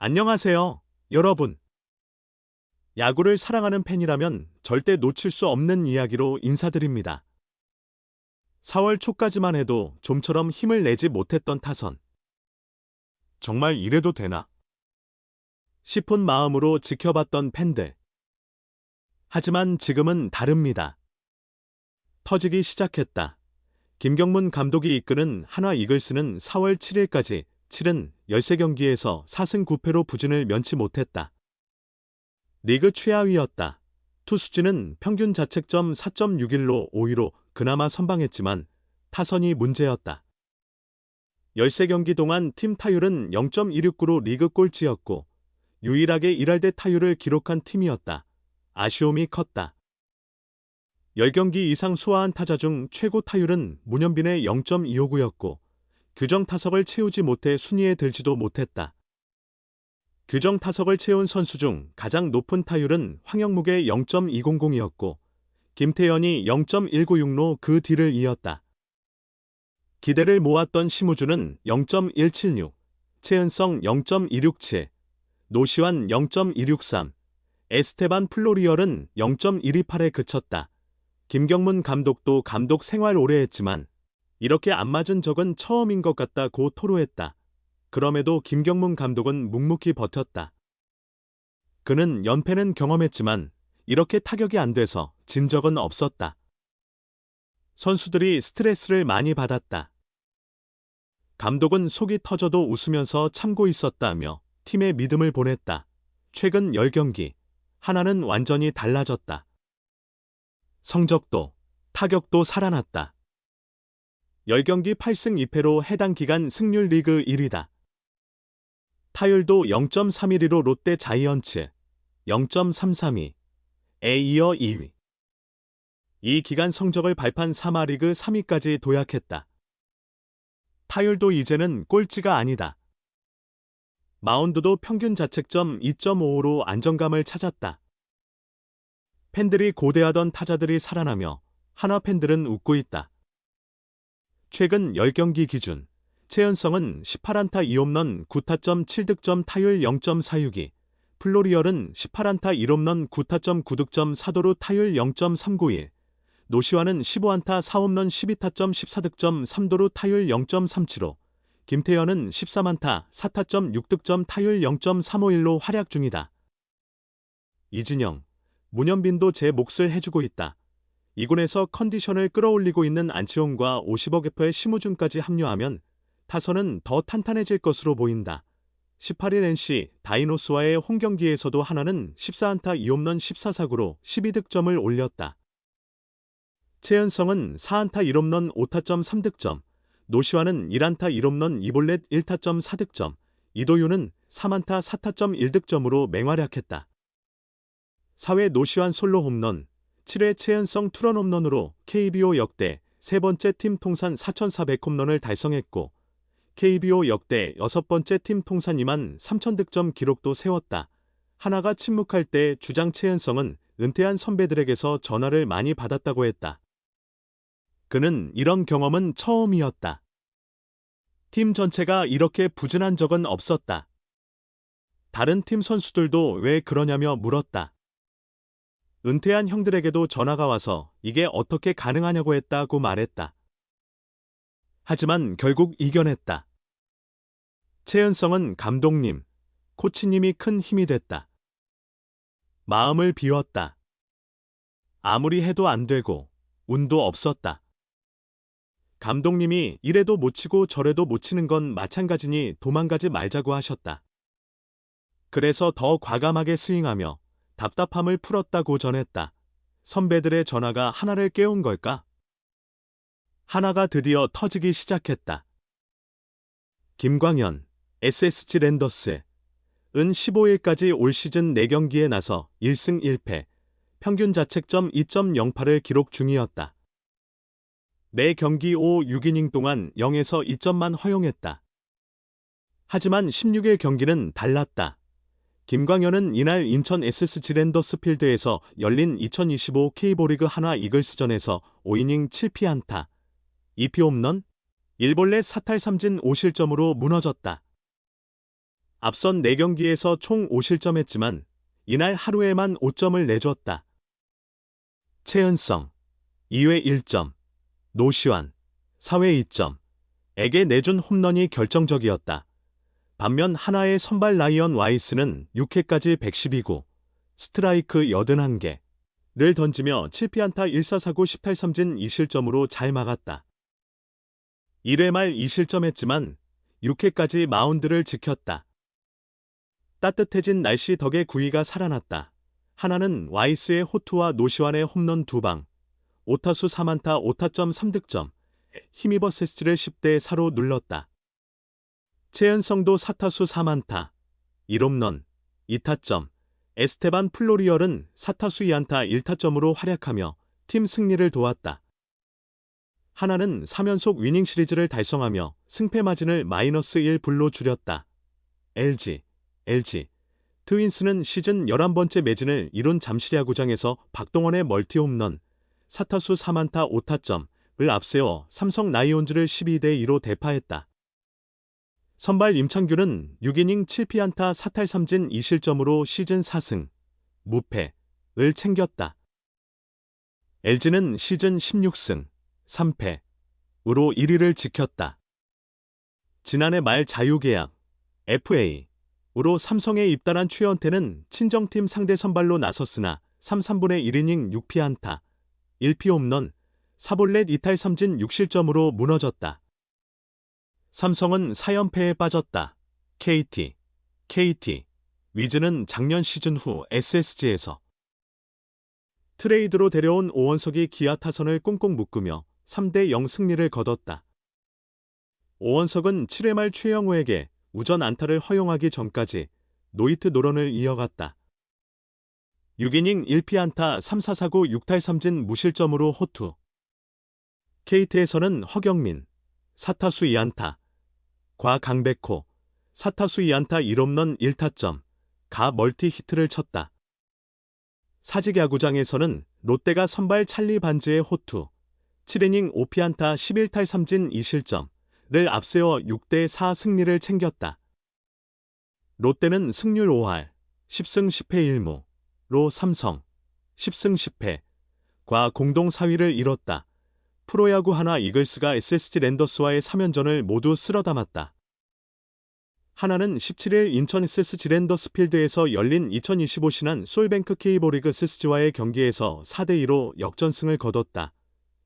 안녕하세요, 여러분. 야구를 사랑하는 팬이라면 절대 놓칠 수 없는 이야기로 인사드립니다. 4월 초까지만 해도 좀처럼 힘을 내지 못했던 타선. 정말 이래도 되나? 싶은 마음으로 지켜봤던 팬들. 하지만 지금은 다릅니다. 터지기 시작했다. 김경문 감독이 이끄는 한화 이글스는 4월 7일까지 치른 13경기에서 4승 9패로 부진을 면치 못했다. 리그 최하위였다. 투수진은 평균 자책점 4.61로 5위로 그나마 선방했지만 타선이 문제였다. 13경기 동안 팀 타율은 0.269로 리그 꼴찌였고 유일하게 1할대 타율을 기록한 팀이었다. 아쉬움이 컸다. 10경기 이상 소화한 타자 중 최고 타율은 문현빈의 0.259였고 규정 타석을 채우지 못해 순위에 들지도 못했다. 규정 타석을 채운 선수 중 가장 높은 타율은 황영묵의 0.200이었고 김태현이 0.196로 그 뒤를 이었다. 기대를 모았던 심우주는 0.176, 최은성 0.267, 노시환 0.263, 에스테반 플로리얼은 0.128에 그쳤다. 김경문 감독도 감독 생활 오래 했지만 이렇게 안 맞은 적은 처음인 것 같다고 토로했다. 그럼에도 김경문 감독은 묵묵히 버텼다. 그는 연패는 경험했지만 이렇게 타격이 안 돼서 진 적은 없었다. 선수들이 스트레스를 많이 받았다. 감독은 속이 터져도 웃으면서 참고 있었다며 팀에 믿음을 보냈다. 최근 10경기, 하나는 완전히 달라졌다. 성적도, 타격도 살아났다. 10경기 8승 2패로 해당 기간 승률 리그 1위다. 타율도 0.312로 롯데 자이언츠, 0.332에 이어 2위. 이 기간 성적을 발판 3하 리그 3위까지 도약했다. 타율도 이제는 꼴찌가 아니다. 마운드도 평균 자책점 2.55로 안정감을 찾았다. 팬들이 고대하던 타자들이 살아나며 한화 팬들은 웃고 있다. 최근 10경기 기준 최은성은 18안타 2홈런 9타점 7득점 타율 0.462, 플로리얼은 18안타 1홈런 9타점 9득점 4도루 타율 0.391, 노시환은 15안타 4홈런 12타점 14득점 3도루 타율 0.375, 김태현은 13안타 4타점 6득점 타율 0.351로 활약 중이다. 이진영, 문현빈도 제 몫을 해주고 있다. 2군에서 컨디션을 끌어올리고 있는 안치홍과 50억 F의 심우준까지 합류하면 타선은 더 탄탄해질 것으로 보인다. 18일 NC 다이노스와의 홈경기에서도 하나는 14안타 2홈런 14사구로 12득점을 올렸다. 최은성은 4안타 1홈런 5타점 3득점, 노시환은 1안타 1홈런 2볼넷 1타점 4득점, 이도윤은 3안타 4타점 1득점으로 맹활약했다. 4회 노시환 솔로 홈런, 7회 최은성 투런 홈런으로 KBO 역대 세 번째 팀 통산 4,400홈런을 달성했고 KBO 역대 6번째 팀 통산 2만 3,000득점 기록도 세웠다. 하나가 침묵할 때 주장 최은성은 은퇴한 선배들에게서 전화를 많이 받았다고 했다. 그는 이런 경험은 처음이었다. 팀 전체가 이렇게 부진한 적은 없었다. 다른 팀 선수들도 왜 그러냐며 물었다. 은퇴한 형들에게도 전화가 와서 이게 어떻게 가능하냐고 했다고 말했다. 하지만 결국 이겨냈다. 최은성은 감독님, 코치님이 큰 힘이 됐다. 마음을 비웠다. 아무리 해도 안 되고 운도 없었다. 감독님이 이래도 못 치고 저래도 못 치는 건 마찬가지니 도망가지 말자고 하셨다. 그래서 더 과감하게 스윙하며 답답함을 풀었다고 전했다. 선배들의 전화가 하나를 깨운 걸까? 하나가 드디어 터지기 시작했다. 김광현, SSG 랜더스은 15일까지 올 시즌 4경기에 나서 1승 1패, 평균 자책점 2.08을 기록 중이었다. 4경기 5, 6이닝 동안 0에서 2점만 허용했다. 하지만 16일 경기는 달랐다. 김광현은 이날 인천 SSG 랜더스 필드에서 열린 2025 K리그 한화 이글스전에서 5이닝 7피안타, 2피 홈런, 1볼넷 사탈 3진 5실점으로 무너졌다. 앞선 4경기에서 총 5실점했지만 이날 하루에만 5점을 내줬다. 최은성 2회 1점, 노시환 4회 2점, 에게 내준 홈런이 결정적이었다. 반면 하나의 선발 라이언 와이스는 6회까지 112구, 스트라이크 81개를 던지며 7피안타 1사사구 18삼진 2실점으로 잘 막았다. 1회 말 2실점했지만 6회까지 마운드를 지켰다. 따뜻해진 날씨 덕에 구위가 살아났다. 하나는 와이스의 호투와 노시환의 홈런 2방, 5타수 4안타 5타점 3득점, 힘입어 세스트를 10대 4로 눌렀다. 최은성도 4타수 4안타, 1홈런, 2타점, 에스테반 플로리얼은 4타수 2안타 1타점으로 활약하며 팀 승리를 도왔다. 하나는 3연속 위닝 시리즈를 달성하며 승패 마진을 -1불로 줄였다. LG 트윈스는 시즌 11번째 매진을 이룬 잠실 야구장에서 박동원의 멀티 홈런, 4타수 3안타 5타점을 앞세워 삼성 라이온즈를 12대2로 대파했다. 선발 임창규는 6이닝 7피안타 4탈3진 2실점으로 시즌 4승, 무패를 챙겼다. LG는 시즌 16승, 3패으로 1위를 지켰다. 지난해 말 자유계약, FA로 삼성에 입단한 최원태는 친정팀 상대 선발로 나섰으나 3분의 1이닝 6피안타, 1피 홈런, 4볼넷 2탈3진 6실점으로 무너졌다. 삼성은 4연패에 빠졌다. KT, 위즈는 작년 시즌 후 SSG에서 트레이드로 데려온 오원석이 기아 타선을 꽁꽁 묶으며 3대0 승리를 거뒀다. 오원석은 7회 말 최영우에게 우전 안타를 허용하기 전까지 노히트 노런을 이어갔다. 6이닝 1피안타 3사사구 6탈3진 무실점으로 호투. KT에서는 허경민 4타수 2안타, 과 강백호 4타수 2안타 1홈런 1타점, 가 멀티 히트를 쳤다. 사직야구장에서는 롯데가 선발 찰리 반즈의 호투, 7이닝 5피안타 11탈3진 2실점을 앞세워 6대4 승리를 챙겼다. 롯데는 승률 5할, 10승 10패 1무로 삼성, 10승 10패과 공동 4위를 이뤘다. 프로야구 하나 이글스가 SSG 랜더스와의 3연전을 모두 쓸어담았다. 하나는 17일 인천 SSG 랜더스 필드에서 열린 2025 신한 솔뱅크 K리그 SSG와의 경기에서 4대2로 역전승을 거뒀다.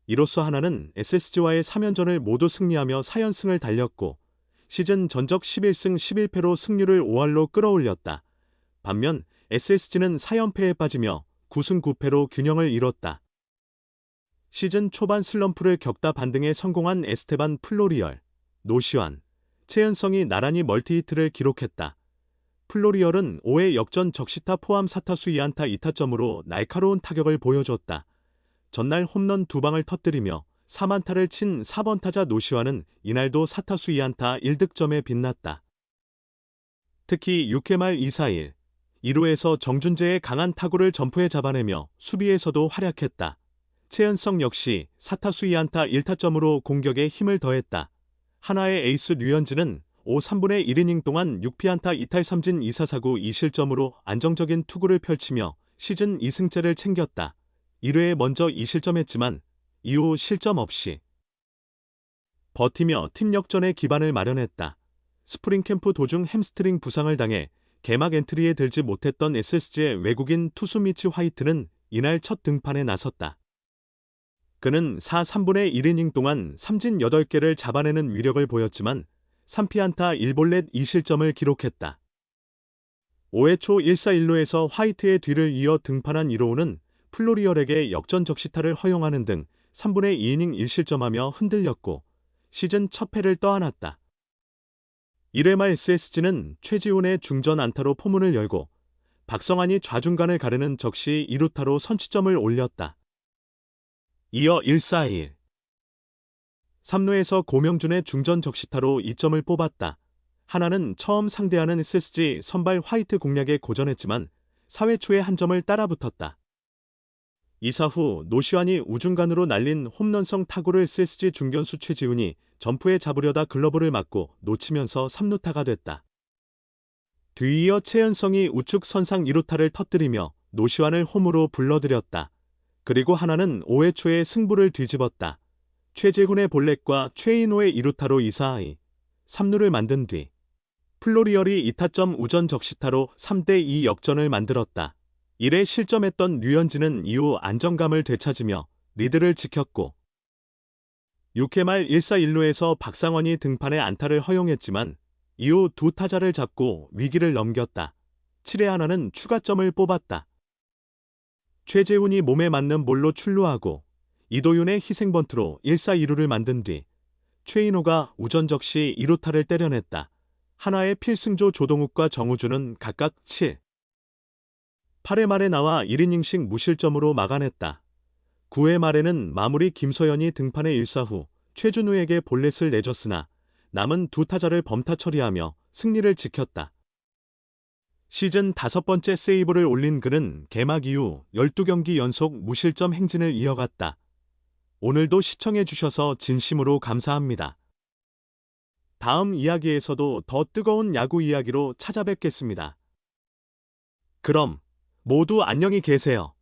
이로써 하나는 SSG와의 3연전을 모두 승리하며 4연승을 달렸고 시즌 전적 11승 11패로 승률을 5할로 끌어올렸다. 반면 SSG는 4연패에 빠지며 9승 9패로 균형을 이뤘다. 시즌 초반 슬럼프를 겪다 반등에 성공한 에스테반 플로리얼, 노시환, 최은성이 나란히 멀티히트를 기록했다. 플로리얼은 5회 역전 적시타 포함 4타수 2안타 2타점으로 날카로운 타격을 보여줬다. 전날 홈런 2방을 터뜨리며 3안타를 친 4번 타자 노시환은 이날도 4타수 2안타 1득점에 빛났다. 특히 6회 말 2-4-1, 1루에서 정준재의 강한 타구를 점프해 잡아내며 수비에서도 활약했다. 최은성 역시 4타수 2안타 1타점으로 공격에 힘을 더했다. 하나의 에이스 류현진은 3분의 1이닝 동안 6피안타 2탈3진 2사사구 2실점으로 안정적인 투구를 펼치며 시즌 2승째를 챙겼다. 1회에 먼저 2실점했지만 이후 실점 없이 버티며 팀 역전의 기반을 마련했다. 스프링 캠프 도중 햄스트링 부상을 당해 개막 엔트리에 들지 못했던 SSG의 외국인 투수 미치 화이트는 이날 첫 등판에 나섰다. 그는 3분의 1이닝 동안 삼진 8개를 잡아내는 위력을 보였지만 3피안타 1볼넷 2실점을 기록했다. 5회 초 1사1루에서 화이트의 뒤를 이어 등판한 이로우는 플로리얼에게 역전 적시타를 허용하는 등 3분의 2이닝 1실점하며 흔들렸고 시즌 첫 패를 떠안았다. 1회 말 SSG는 최지훈의 중전 안타로 포문을 열고 박성환이 좌중간을 가르는 적시 2루타로 선취점을 올렸다. 이어 1-4-1. 3루에서 고명준의 중전 적시타로 2점을 뽑았다. 하나는 처음 상대하는 SSG 선발 화이트 공략에 고전했지만 4회 초에 한 점을 따라붙었다. 2사 후 노시환이 우중간으로 날린 홈런성 타구를 SSG 중견수 최지훈이 점프해 잡으려다 글러브를 맞고 놓치면서 3루타가 됐다. 뒤이어 최은성이 우측 선상 2루타를 터뜨리며 노시환을 홈으로 불러들였다. 그리고 하나는 5회 초에 승부를 뒤집었다. 최재훈의 볼넷과 최인호의 2루타로 2-2, 3루를 만든 뒤 플로리얼이 2타점 우전 적시타로 3대2 역전을 만들었다. 이래 실점했던 류현진은 이후 안정감을 되찾으며 리드를 지켰고 6회 말 1사1루에서 박상원이 등판에 안타를 허용했지만 이후 두 타자를 잡고 위기를 넘겼다. 7회 하나는 추가점을 뽑았다. 최재훈이 몸에 맞는 볼로 출루하고 이도윤의 희생번트로 1사2루를 만든 뒤 최인호가 우전적시 2루타를 때려냈다. 한화의 필승조 조동욱과 정우주는 각각 7, 8회 말에 나와 1이닝씩 무실점으로 막아냈다. 9회 말에는 마무리 김소연이 등판에 1사 후 최준우에게 볼넷을 내줬으나 남은 두 타자를 범타 처리하며 승리를 지켰다. 시즌 5번째 세이브를 올린 그는 개막 이후 12경기 연속 무실점 행진을 이어갔다. 오늘도 시청해주셔서 진심으로 감사합니다. 다음 이야기에서도 더 뜨거운 야구 이야기로 찾아뵙겠습니다. 그럼 모두 안녕히 계세요.